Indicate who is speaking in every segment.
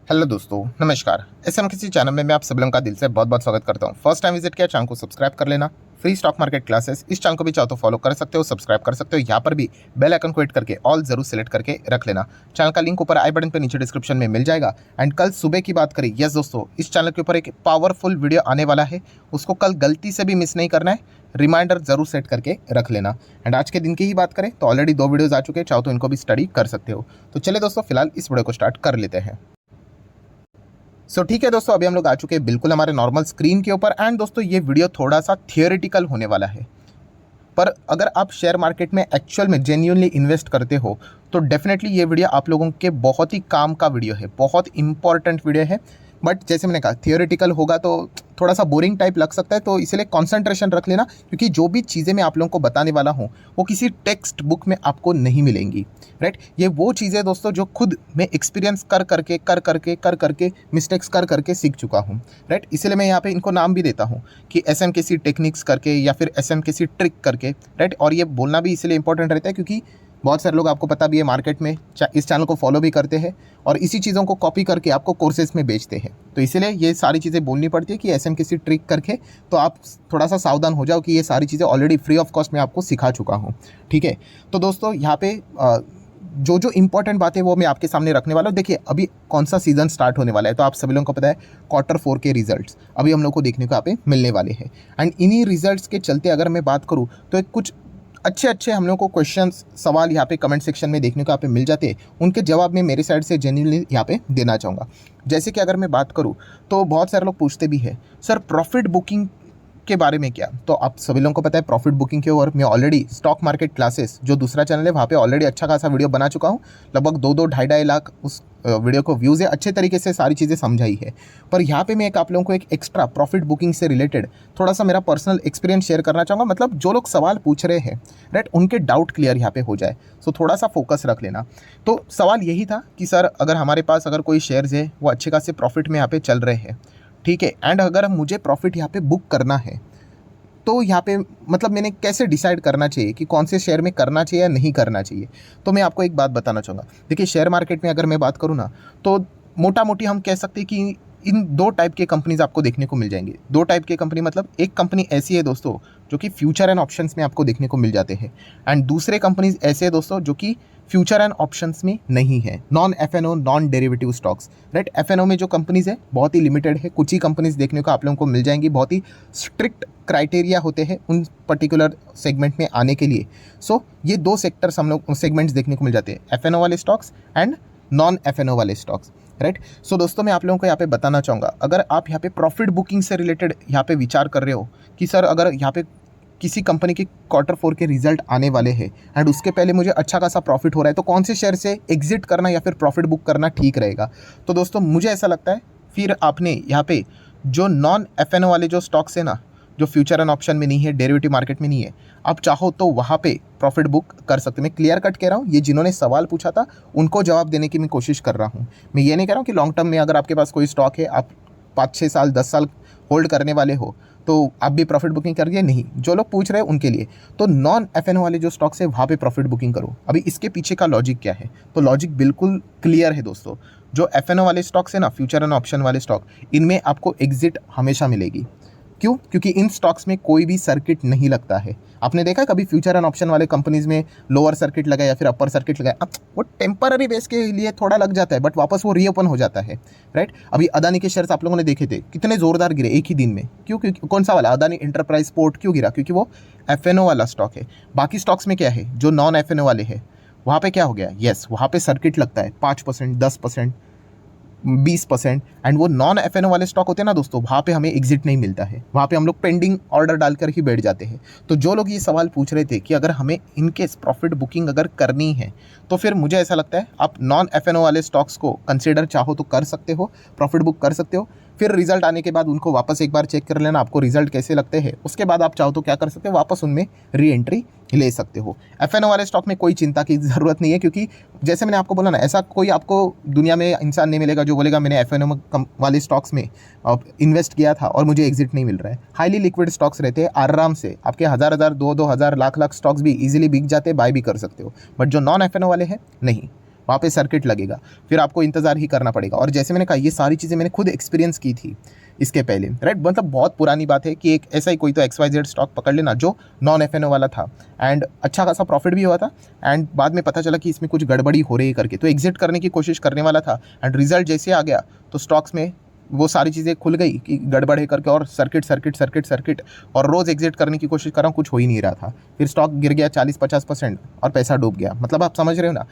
Speaker 1: Hello दोस्तों, नमस्कार। SMKC channel में मैं आप सभी लोगों का दिल से बहुत बहुत स्वागत करता हूं। फर्स्ट टाइम विजिट किया चैनल को सब्सक्राइब कर लेना। फ्री स्टॉक मार्केट क्लासेस इस चैनल को भी चाहो तो फॉलो कर सकते हो, सब्सक्राइब कर सकते हो। यहाँ पर भी बेल आइकन को हिट करके ऑल जरूर सेलेक्ट करके रख लेना। चैनल का लिंक ऊपर आई बटन पे नीचे डिस्क्रिप्शन में मिल जाएगा। एंड कल सुबह की बात करें, यस दोस्तों, इस चैनल के ऊपर एक पावरफुल वीडियो आने वाला है, उसको कल गलती से भी मिस नहीं करना है। रिमाइंडर जरूर सेट करके रख लेना। एंड आज के दिन की ही बात करें तो ऑलरेडी 2 वीडियोज आ चुके हैं, चाहो तो इनको भी स्टडी कर सकते हो। तो चलिए दोस्तों, फिलहाल इस वीडियो को स्टार्ट कर लेते हैं। ठीक है दोस्तों, अभी हम लोग आ चुके हैं बिल्कुल हमारे नॉर्मल स्क्रीन के ऊपर। एंड दोस्तों, ये वीडियो थोड़ा सा थियोरेटिकल होने वाला है, पर अगर आप शेयर मार्केट में एक्चुअल में जेन्युइनली इन्वेस्ट करते हो तो डेफिनेटली ये वीडियो आप लोगों के बहुत ही काम का वीडियो है, बहुत इंपॉर्टेंट वीडियो है। बट जैसे मैंने कहा, थियोरेटिकल होगा तो थोड़ा सा बोरिंग टाइप लग सकता है, तो इसलिए कंसंट्रेशन रख लेना, क्योंकि जो भी चीज़ें मैं आप लोगों को बताने वाला हूँ वो किसी टेक्स्ट बुक में आपको नहीं मिलेंगी। राइट, ये वो चीज़ें दोस्तों जो खुद मैं एक्सपीरियंस कर करके मिस्टेक्स कर करके सीख चुका हूँ। राइट, इसलिए मैं यहाँ पे इनको नाम भी देता हूँ कि एसएमकेसी टेक्निक्स करके या फिर एसएमकेसी ट्रिक करके। राइट, और ये बोलना भी इसलिए इंपॉर्टेंट रहता है क्योंकि बहुत सारे लोग, आपको पता भी है, मार्केट में इस चैनल को फॉलो भी करते हैं और इसी चीज़ों को कॉपी करके आपको कोर्सेज में बेचते हैं। तो इसीलिए ये सारी चीज़ें बोलनी पड़ती है कि एसएमकेसी ट्रिक करके, तो आप थोड़ा सा सावधान हो जाओ कि ये सारी चीज़ें ऑलरेडी फ्री ऑफ कॉस्ट में आपको सिखा चुका हूँ। ठीक है, तो दोस्तों यहाँ पे जो जो इंपॉर्टेंट बात है वो मैं आपके सामने रखने वाला हूँ। देखिए, अभी कौन सा सीजन स्टार्ट होने वाला है, तो आप सभी लोगों को पता है Q4 के रिजल्ट्स अभी हम लोग को देखने को यहाँ पे मिलने वाले हैं। एंड इन्हीं रिजल्ट्स के चलते अगर मैं बात करूँ तो एक कुछ अच्छे हम लोग को क्वेश्चंस, सवाल यहाँ पे कमेंट सेक्शन में देखने को यहाँ पे मिल जाते हैं। उनके जवाब मैं मेरे साइड से जेन्युइनली यहाँ पे देना चाहूँगा। जैसे कि अगर मैं बात करूँ तो बहुत सारे लोग पूछते भी हैं, सर प्रॉफिट बुकिंग के बारे में क्या। तो आप सभी लोगों को पता है प्रॉफिट बुकिंग के ऊपर मैं ऑलरेडी स्टॉक मार्केट क्लासेस, जो दूसरा चैनल है, वहाँ पे ऑलरेडी अच्छा खासा वीडियो बना चुका हूँ। लगभग 2-2 ढाई लाख उस वीडियो को व्यूज़ है, अच्छे तरीके से सारी चीज़ें समझाई है। पर यहाँ पे मैं आप लोगों को एक एक्स्ट्रा प्रॉफिट बुकिंग से रिलेटेड थोड़ा सा मेरा पर्सनल एक्सपीरियंस शेयर करना चाहूँगा। मतलब जो लोग सवाल पूछ रहे हैं, राइट, उनके डाउट क्लियर यहाँ पे हो जाए, सो थोड़ा सा फोकस रख लेना। तो सवाल यही था कि सर अगर हमारे पास अगर कोई शेयर्स है वो अच्छे खासे प्रॉफिट में यहाँ पे चल रहे हैं, ठीक है, एंड अगर मुझे प्रॉफिट यहाँ पे बुक करना है तो यहाँ पे मतलब मैंने कैसे डिसाइड करना चाहिए कि कौन से शेयर में करना चाहिए या नहीं करना चाहिए। तो मैं आपको एक बात बताना चाहूँगा। देखिए, शेयर मार्केट में अगर मैं बात करूँ ना, तो मोटा मोटी हम कह सकते हैं कि इन 2 टाइप के कंपनीज आपको देखने को मिल जाएंगे। 2 टाइप के कंपनी मतलब एक कंपनी ऐसी है दोस्तों जो कि फ्यूचर एंड ऑप्शंस में आपको देखने को मिल जाते हैं, एंड दूसरे कंपनीज ऐसे है दोस्तों जो कि फ्यूचर एंड ऑप्शंस में नहीं है, non F N O, non derivative stocks. Right, F N O में जो कंपनीज है बहुत ही लिमिटेड है, कुछ ही कंपनीज देखने को आप लोगों को मिल जाएंगी। बहुत ही स्ट्रिक्ट क्राइटेरिया होते हैं उन पर्टिकुलर सेगमेंट में आने के लिए। सो ये 2 सेक्टर्स हम लोग सेगमेंट्स देखने को मिल जाते हैं, एफएनओ वाले स्टॉक्स एंड नॉन एफएनओ वाले स्टॉक्स। राइट, सो दोस्तों मैं आप लोगों को यहाँ पे बताना चाहूँगा, अगर आप यहाँ पे प्रॉफिट बुकिंग से रिलेटेड यहाँ पे विचार कर रहे हो कि सर अगर यहाँ पे किसी कंपनी के Q4 के रिजल्ट आने वाले हैं एंड उसके पहले मुझे अच्छा खासा प्रॉफिट हो रहा है, तो कौन से शेयर से एग्जिट करना या फिर प्रॉफिट बुक करना ठीक रहेगा। तो दोस्तों मुझे ऐसा लगता है फिर आपने यहाँ पे जो नॉन एफएनओ वाले जो स्टॉक्स है ना, जो फ्यूचर एंड ऑप्शन में नहीं है, डेरिवेटिव मार्केट में नहीं है, आप चाहो तो वहाँ पे प्रॉफिट बुक कर सकते हैं। मैं क्लियर कट कह रहा हूँ, ये जिन्होंने सवाल पूछा था उनको जवाब देने की मैं कोशिश कर रहा हूँ। मैं ये नहीं कह रहा हूँ कि लॉन्ग टर्म में अगर आपके पास कोई स्टॉक है, आप 5-6 साल 10 साल होल्ड करने वाले हो तो आप भी प्रॉफिट बुकिंग करिए, नहीं। जो लोग पूछ रहे हैं उनके लिए तो नॉन एफएनओ वाले जो स्टॉक्स है वहाँ पे प्रॉफिट बुकिंग करो। अभी इसके पीछे का लॉजिक क्या है, तो लॉजिक बिल्कुल क्लियर है दोस्तों। जो एफएनओ वाले स्टॉक्स है ना, फ्यूचर एंड ऑप्शन वाले स्टॉक, इनमें आपको एग्जिट हमेशा मिलेगी। क्यों? क्योंकि इन स्टॉक्स में कोई भी सर्किट नहीं लगता है। आपने देखा कभी फ्यूचर एंड ऑप्शन वाले कंपनीज में लोअर सर्किट लगा या फिर अपर सर्किट लगा, अब वो टेम्पररी बेस के लिए थोड़ा लग जाता है, बट वापस वो रीओपन हो जाता है। राइट, अभी अदानी के शेयर्स आप लोगों ने देखे थे कितने जोरदार गिरे एक ही दिन में। क्यों? क्योंकि कौन सा वाला, अदानी एंटरप्राइज पोर्ट क्यों गिरा? क्योंकि वो एफएनओ वाला स्टॉक है। बाकी स्टॉक्स में क्या है, जो नॉन एफएनओ वाले हैं, वहाँ पे क्या हो गया, यस, वहाँ पे सर्किट लगता है 5%, 10%, 20%। एंड वो नॉन एफएनओ वाले स्टॉक होते हैं ना दोस्तों, वहाँ पे हमें एग्जिट नहीं मिलता है, वहाँ पे हम लोग पेंडिंग ऑर्डर डालकर ही बैठ जाते हैं। तो जो लोग ये सवाल पूछ रहे थे कि अगर हमें इनकेस प्रॉफिट बुकिंग अगर करनी है तो फिर मुझे ऐसा लगता है आप नॉन एफएनओ वाले स्टॉक्स को कंसिडर चाहो तो कर सकते हो, प्रॉफिट बुक कर सकते हो। फिर रिजल्ट आने के बाद उनको वापस एक बार चेक कर लेना आपको रिजल्ट कैसे लगते हैं, उसके बाद आप चाहो तो क्या कर सकते हो, वापस उनमें री एंट्री ले सकते हो। एफएनओ वाले स्टॉक में कोई चिंता की ज़रूरत नहीं है, क्योंकि जैसे मैंने आपको बोला ना, ऐसा कोई आपको दुनिया में इंसान नहीं मिलेगा जो बोलेगा मैंने एफएनओ वाले स्टॉक्स में इन्वेस्ट किया था और मुझे एग्जिट नहीं मिल रहा है। हाईली लिक्विड स्टॉक्स रहते हैं, आराम से आपके 1000-1000, 2000, लाख स्टॉक्स भी इजीली बिक जाते हैं, बाय भी कर सकते हो। बट जो नॉन एफएनओ वाले हैं, नहीं, वहाँ पे सर्किट लगेगा, फिर आपको इंतज़ार ही करना पड़ेगा। और जैसे मैंने कहा ये सारी चीज़ें मैंने खुद एक्सपीरियंस की थी इसके पहले, राइट। मतलब बहुत पुरानी बात है कि एक ऐसा ही कोई तो XYZ स्टॉक पकड़ लेना जो नॉन FNO वाला था एंड अच्छा खासा प्रॉफिट भी हुआ था, एंड बाद में पता चला कि इसमें कुछ गड़बड़ी हो रही है करके, तो एग्जिट करने की कोशिश करने वाला था, एंड रिजल्ट जैसे आ गया तो स्टॉक्स में वो सारी चीज़ें खुल गई कि गड़बड़ है करके, और सर्किट सर्किट सर्किट सर्किट, और रोज़ एग्जिट करने की कोशिश कर रहा हूँ, कुछ हो ही नहीं रहा था। फिर स्टॉक गिर गया 40-50% और पैसा डूब गया। मतलब आप समझ रहे हो ना।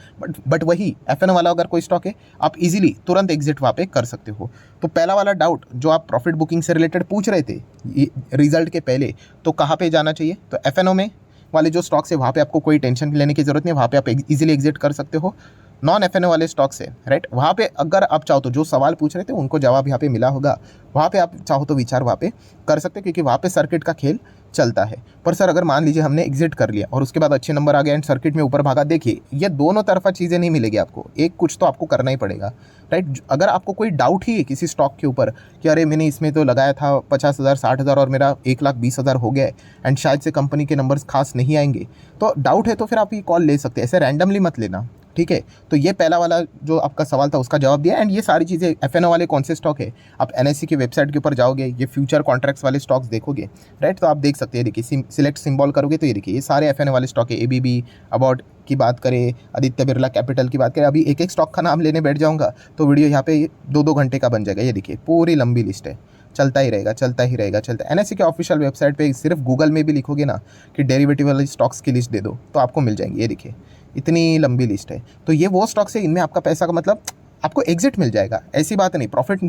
Speaker 1: बट वही FNO वाला अगर कोई स्टॉक है, आप इजीली तुरंत एग्जिट वहाँ पे कर सकते हो। तो पहला वाला डाउट जो आप प्रॉफिट बुकिंग से रिलेटेड पूछ रहे थे रिजल्ट के पहले, तो कहाँ पे जाना चाहिए, तो FNO में वाले जो स्टॉक्स है वहाँ पे आपको कोई टेंशन लेने की ज़रूरत नहीं, वहाँ पे आप इजीली एग्जिट कर सकते हो। नॉन FNO वाले स्टॉक्स है, राइट, वहाँ पे अगर आप चाहो तो जो सवाल पूछ रहे थे उनको जवाब यहाँ पे मिला होगा, वहाँ पे आप चाहो तो विचार वहाँ पे कर सकते हो, क्योंकि वहाँ पे सर्किट का खेल चलता है। पर सर अगर मान लीजिए हमने एग्जिट कर लिया और उसके बाद अच्छे नंबर आ गए एंड सर्किट में ऊपर भागा, देखिए ये दोनों तरफा चीज़ें नहीं मिलेगी आपको, एक कुछ तो आपको करना ही पड़ेगा, राइट। अगर आपको कोई डाउट ही है किसी स्टॉक के ऊपर कि अरे मैंने इसमें तो लगाया था 50,000 60,000 और मेरा 1,20,000 हो गया एंड शायद से कंपनी के नंबर्स खास नहीं आएंगे, तो डाउट है तो फिर आप ये कॉल ले सकते हैं, ऐसे रैंडमली मत लेना, ठीक है। तो ये पहला वाला जो आपका सवाल था उसका जवाब दिया। एंड ये सारी चीज़ें FNO वाले कौन से स्टॉक है, आप NSE की वेबसाइट के ऊपर जाओगे, ये फ्यूचर कॉन्ट्रैक्ट्स वाले स्टॉक्स देखोगे, राइट, तो आप देख सकते हैं। देखिए सिलेक्ट सिंबल करोगे तो ये देखिए ये सारे FNO वाले स्टॉक है। ABB, अबाउट की बात करें, आदित्य बिरला कैपिटल की बात करें, अभी एक एक स्टॉक का नाम लेने बैठ जाऊँगा तो वीडियो यहाँ पे 2-2 घंटे का बन जाएगा। ये देखिए पूरी लंबी लिस्ट है, चलता ही रहेगा चलता ही रहेगा चलता। NSE के ऑफिशियल वेबसाइट पे सिर्फ गूगल में भी लिखोगे ना कि डेरिवेटिव वाले स्टॉक्स की लिस्ट दे दो तो आपको मिल जाएंगे। ये देखिए इतनी लंबी लिस्ट है। तो ये वो स्टॉक्स है, इनमें आपका पैसा का मतलब आपको एग्जिट मिल जाएगा, ऐसी बात नहीं, प्रॉफिट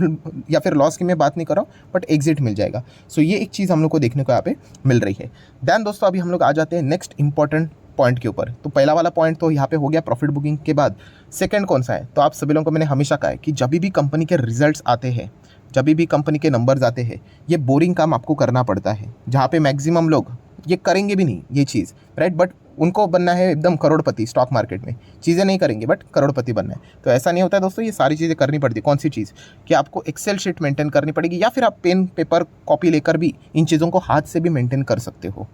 Speaker 1: या फिर लॉस की मैं बात नहीं कर रहा हूँ, बट एग्जिट मिल जाएगा। सो ये एक चीज़ हम लोग को देखने को यहाँ पे मिल रही है। देन दोस्तों अभी हम लोग आ जाते हैं नेक्स्ट इंपॉर्टेंट पॉइंट के ऊपर। तो पहला वाला पॉइंट तो यहाँ पे हो गया प्रॉफिट बुकिंग के बाद। सेकंड कौन सा है, तो आप सभी लोगों को मैंने हमेशा कहा है कि जब भी कंपनी के रिजल्ट्स आते हैं, जब भी कंपनी के नंबर्स आते हैं, ये बोरिंग काम आपको करना पड़ता है, जहाँ पे मैक्सिमम लोग ये करेंगे भी नहीं ये चीज़, राइट। बट उनको बनना है एकदम करोड़पति स्टॉक मार्केट में, चीज़ें नहीं करेंगे बट करोड़पति बनना है। तो ऐसा नहीं होता है दोस्तों, ये सारी चीज़ें करनी पड़ती है। कौन सी चीज़, कि आपको एक्सेल शीट मेंटेन करनी पड़ेगी, या फिर आप पेन पेपर कॉपी लेकर भी इन चीज़ों को हाथ से भी मेंटेन कर सकते हो।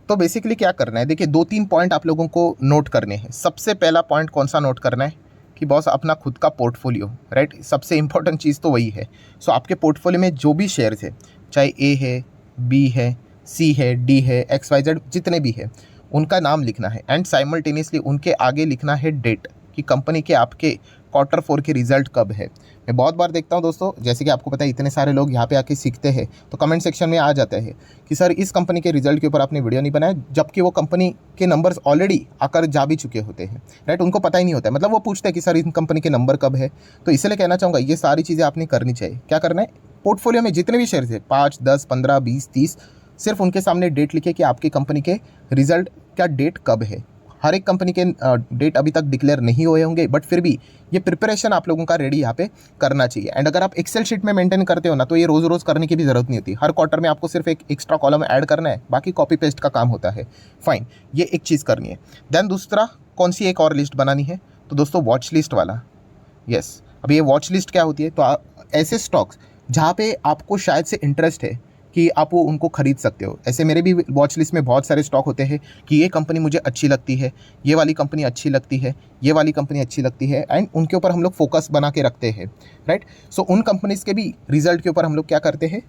Speaker 1: तो बेसिकली क्या करना है, देखिए 2-3 पॉइंट आप लोगों को नोट करने हैं। सबसे पहला पॉइंट कौन सा नोट करना है कि बॉस अपना खुद का पोर्टफोलियो, राइट, सबसे इंपॉर्टेंट चीज़ तो वही है। सो आपके पोर्टफोलियो में जो भी शेयर्स है, चाहे A है, B है, C है, D है, XYZ जितने भी है, उनका नाम लिखना है एंड साइमल्टेनियसली उनके आगे लिखना है डेट, कि कंपनी के आपके Q4 के रिजल्ट कब है। मैं बहुत बार देखता हूँ दोस्तों, जैसे कि आपको पता है इतने सारे लोग यहाँ पे आके सीखते हैं, तो कमेंट सेक्शन में आ जाता है कि सर इस कंपनी के रिजल्ट के ऊपर आपने वीडियो नहीं बनाया, जबकि वो कंपनी के नंबर्स ऑलरेडी आकर जा भी चुके होते हैं, राइट। उनको पता ही नहीं होता है, मतलब वो पूछते हैं कि सर इन कंपनी के नंबर कब है। तो इसलिए कहना चाहूँगा ये सारी चीज़ें आपने करनी चाहिए। क्या करना है, पोर्टफोलियो में जितने भी शेयर्स है 5, 10, 15, 20, 30, सिर्फ उनके सामने डेट लिखे कि आपकी कंपनी के रिजल्ट का डेट कब है। हर एक कंपनी के डेट अभी तक डिक्लेयर नहीं हुए होंगे, बट फिर भी ये प्रिपरेशन आप लोगों का रेडी यहाँ पे करना चाहिए। एंड अगर आप एक्सेल शीट में मेंटेन करते हो ना, तो ये रोज़ रोज़ करने की भी ज़रूरत नहीं होती। हर क्वार्टर में आपको सिर्फ एक एक्स्ट्रा कॉलम ऐड करना है, बाकी कॉपी पेस्ट का काम होता है। फाइन, ये एक चीज़ करनी है। देन दूसरा कौन सी एक और लिस्ट बनानी है, तो दोस्तों वॉच लिस्ट वाला। यस, अब ये वॉच लिस्ट क्या होती है, तो ऐसे स्टॉक्स जहाँ पे आपको शायद से इंटरेस्ट है कि आप वो उनको खरीद सकते हो। ऐसे मेरे भी वॉच लिस्ट में बहुत सारे स्टॉक होते हैं कि ये कंपनी मुझे अच्छी लगती है, ये वाली कंपनी अच्छी लगती है, ये वाली कंपनी अच्छी लगती है, एंड उनके ऊपर हम लोग फोकस बना के रखते हैं, राइट। सो उन कंपनीज़ के भी रिजल्ट के ऊपर हम लोग क्या करते हैं,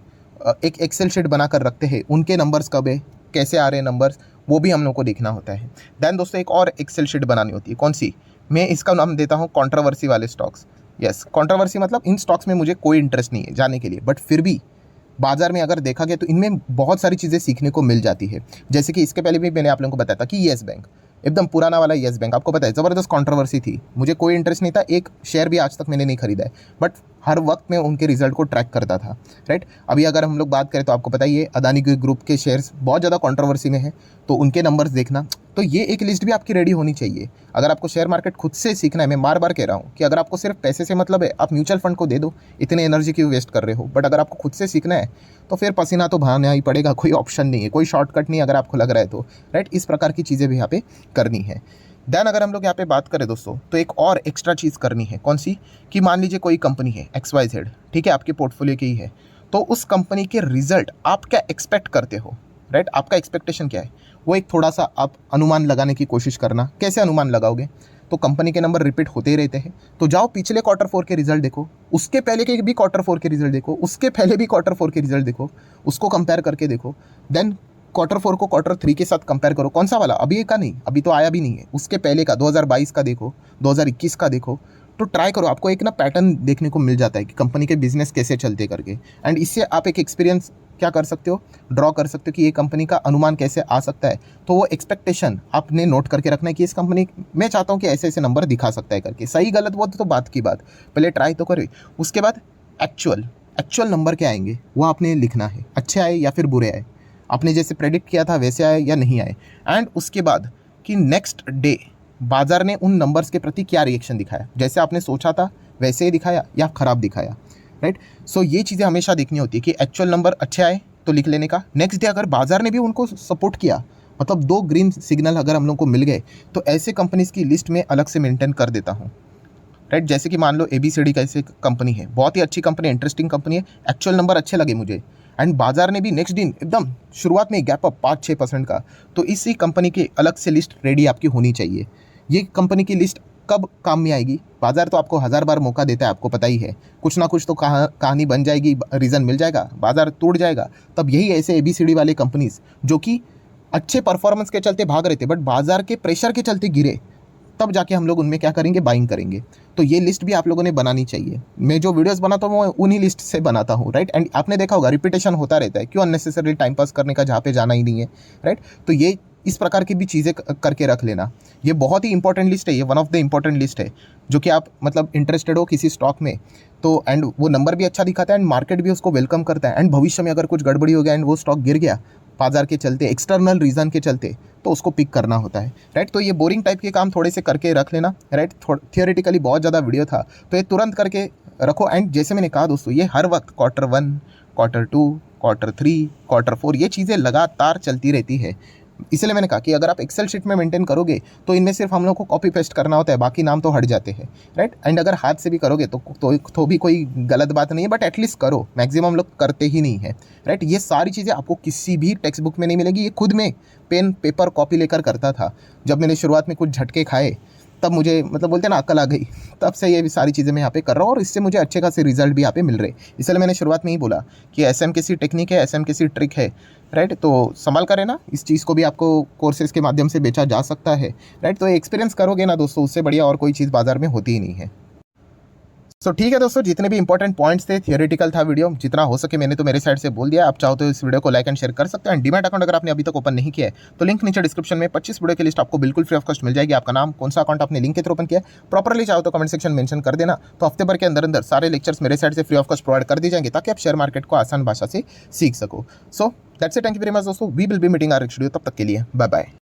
Speaker 1: एक एक्सेल शीट बना कर रखते हैं। उनके नंबर्स कब है, कैसे आ रहे हैं नंबर्स, वो भी हम लोग को देखना होता है। दैन दोस्तों एक और एक्सेल शीट बनानी होती है, कौन सी, मैं इसका नाम देता हूँ कंट्रोवर्सी वाले स्टॉक्स। यस, कंट्रोवर्सी मतलब इन स्टॉक्स में मुझे कोई इंटरेस्ट नहीं है जाने के लिए, बट फिर भी बाजार में अगर देखा गया तो इनमें बहुत सारी चीज़ें सीखने को मिल जाती है। जैसे कि इसके पहले भी मैंने आप लोगों को बताया था कि येस बैंक, एकदम पुराना वाला येस बैंक, आपको पता है ज़बरदस्त कंट्रोवर्सी थी, मुझे कोई इंटरेस्ट नहीं था, एक शेयर भी आज तक मैंने नहीं खरीदा है, बट हर वक्त मैं उनके रिजल्ट को ट्रैक करता था, राइट। अभी अगर हम लोग बात करें तो आपको पता ही है अदानी ग्रुप के शेयर्स बहुत ज़्यादा कंट्रोवर्सी में है, तो उनके नंबर्स देखना। तो ये एक लिस्ट भी आपकी रेडी होनी चाहिए। अगर आपको शेयर मार्केट खुद से सीखना है, मैं बार बार कह रहा हूँ कि अगर आपको सिर्फ पैसे से मतलब है, आप म्यूचुअल फंड को दे दो, इतने एनर्जी क्यों वेस्ट कर रहे हो। बट अगर आपको खुद से सीखना है तो फिर पसीना तो बहाना ही पड़ेगा, कोई ऑप्शन नहीं है, कोई शॉर्टकट नहीं अगर आपको लग रहा है तो, राइट। इस प्रकार की चीज़ें भी यहाँ पे करनी है। देन अगर हम लोग यहाँ पे बात करें दोस्तों, तो एक और एक्स्ट्रा चीज़ करनी है, कौन सी, कि मान लीजिए कोई कंपनी है XYZ, ठीक है, आपके पोर्टफोलियो की ही है, तो उस कंपनी के रिजल्ट आप क्या एक्सपेक्ट करते हो, राइट। आपका एक्सपेक्टेशन क्या है, वो एक थोड़ा सा आप अनुमान लगाने की कोशिश करना। कैसे अनुमान लगाओगे, तो कंपनी के नंबर रिपीट होते ही रहते हैं। तो जाओ पिछले Q4 के रिजल्ट देखो, उसके पहले के भी Q4 के रिजल्ट देखो, उसके पहले भी Q4 के रिजल्ट देखो, उसको कंपेयर करके देखो। देन Q4 को Q3 के साथ कंपेयर करो। कौन सा वाला? अभी का नहीं, अभी तो आया भी नहीं है, उसके पहले का 2022 का देखो, 2021 का देखो। तो ट्राई करो, आपको एक ना पैटर्न देखने को मिल जाता है कि कंपनी के बिजनेस कैसे चलते करके। एंड इससे आप एक एक्सपीरियंस क्या कर सकते हो, ड्रॉ कर सकते हो कि ये कंपनी का अनुमान कैसे आ सकता है। तो वो एक्सपेक्टेशन आपने नोट करके रखना है कि इस कंपनी मैं चाहता हूँ कि ऐसे ऐसे नंबर दिखा सकता है करके। सही गलत वो तो बात की बात, पहले ट्राई तो करो। उसके बाद एक्चुअल नंबर क्या आएंगे वो आपने लिखना है, अच्छे आए या फिर बुरे आए, आपने जैसे प्रेडिक्ट किया था वैसे आए या नहीं आए। एंड उसके बाद कि नेक्स्ट डे बाजार ने उन नंबर्स के प्रति क्या रिएक्शन दिखाया, जैसे आपने सोचा था वैसे ही दिखाया या ख़राब दिखाया, राइट। सो ये चीज़ें हमेशा देखनी होती है कि एक्चुअल नंबर अच्छे आए तो लिख लेने का। नेक्स्ट डे अगर बाजार ने भी उनको सपोर्ट किया, मतलब 2 ग्रीन सिग्नल अगर हम लोग को मिल गए, तो ऐसे कंपनीज़ की लिस्ट में अलग से मेंटेन कर देता हूँ, राइट। जैसे कि मान लो ABCD कैसे कंपनी है, बहुत ही अच्छी कंपनी है, इंटरेस्टिंग कंपनी है, एक्चुअल नंबर अच्छे लगे मुझे। एंड बाजार ने भी नेक्स्ट दिन एकदम शुरुआत में गैप अप 5-6% का, तो इसी कंपनी की अलग से लिस्ट रेडी आपकी होनी चाहिए। ये कंपनी की लिस्ट कब काम में आएगी? बाजार तो आपको 1000 बार मौका देता है, आपको पता ही है, कुछ ना कुछ तो कहानी बन जाएगी, रीज़न मिल जाएगा, बाजार टूट जाएगा। तब यही ऐसे ABCD वाले कंपनीज जो कि अच्छे परफॉर्मेंस के चलते भाग रहे थे बट बाजार के प्रेशर के चलते गिरे, तब जाके हम लोग उनमें क्या करेंगे, बाइंग करेंगे। तो ये लिस्ट भी आप लोगों ने बनानी चाहिए। मैं जो वीडियोस बनाता हूँ वो उन्हीं लिस्ट से बनाता हूँ, राइट। एंड आपने देखा होगा रिपीटेशन होता रहता है, क्यों अननेसेसरी टाइम पास करने का जहाँ पे जाना ही नहीं है, राइट। तो ये इस प्रकार की भी चीज़ें करके रख लेना। ये बहुत ही इंपॉर्टेंट लिस्ट है, ये one of the important list है जो कि आप मतलब इंटरेस्टेड हो किसी स्टॉक में तो। एंड वो नंबर भी अच्छा दिखाता है एंड मार्केट भी उसको वेलकम करता है। एंड भविष्य में अगर कुछ गड़बड़ी हो गया एंड वो स्टॉक गिर गया बाजार के चलते, एक्सटर्नल रीज़न के चलते, तो उसको पिक करना होता है, राइट। तो ये बोरिंग टाइप के काम थोड़े से करके रख लेना, राइट। थियोरेटिकली बहुत ज़्यादा वीडियो था तो ये तुरंत करके रखो। एंड जैसे मैंने कहा दोस्तों, ये हर वक्त Q1, Q2, Q3, Q4 ये चीज़ें लगातार चलती रहती है। इसलिए मैंने कहा कि अगर आप एक्सेल शीट में मेंटेन करोगे तो इनमें सिर्फ हम लोग को कॉपी पेस्ट करना होता है, बाकी नाम तो हट जाते हैं, राइट। एंड अगर हाथ से भी करोगे तो भी कोई गलत बात नहीं है, बट एटलीस्ट करो। मैक्सिमम लोग करते ही नहीं है, राइट। ये सारी चीज़ें आपको किसी भी टेक्स्ट बुक में नहीं मिलेगी। ये खुद में पेन पेपर कॉपी लेकर करता था। जब मैंने शुरुआत में कुछ झटके खाए तब मुझे मतलब बोलते हैं ना अक्ल आ गई, तब से ये सारी चीज़ें मैं यहाँ पे कर रहा हूँ और इससे मुझे अच्छे खासे रिजल्ट भी यहाँ पे मिल रहे। इसलिए मैंने शुरुआत में ही बोला कि SMKC टेक्निक है, SMKC ट्रिक है, राइट। तो संभाल करें ना, इस चीज़ को भी आपको कोर्सेज के माध्यम से बेचा जा सकता है, राइट। तो एक्सपीरियंस करोगे ना दोस्तों, उससे बढ़िया और कोई चीज़ बाजार में होती ही नहीं है। सो ठीक है दोस्तों, जितने भी इंपॉर्टेंट पॉइंट्स थे, थियोरेटिकल था वीडियो, जितना हो सके मैंने तो मेरे साइड से बोल दिया। आप चाहो तो इस वीडियो को लाइक एंड शेयर कर सकते हैं। डीमैट अकाउंट अगर आपने अभी तक ओपन नहीं किया है तो लिंक नीचे डिस्क्रिप्शन में 25 वीडियो की लिस्ट आपको बिल्कुल फ्री ऑफ कॉस्ट मिल जाएगी। आपका नाम, कौन सा अकाउंट आपने लिंक के थ्रू ओपन किया है, प्रॉपरली चाहो तो कमेंट सेक्शन मेंशन कर देना। तो हफ्ते भर के अंदर अंदर सारे लेक्चर्स मेरे साइड से फ्री ऑफ कॉस्ट प्रोवाइड कर दी जाएंगे ताकि आप शेयर मार्केट को आसान भाषा से सीख सको। So that's it, thank you very much दोस्तों, we will be meeting our next video. तब तक के लिए बाय बाय।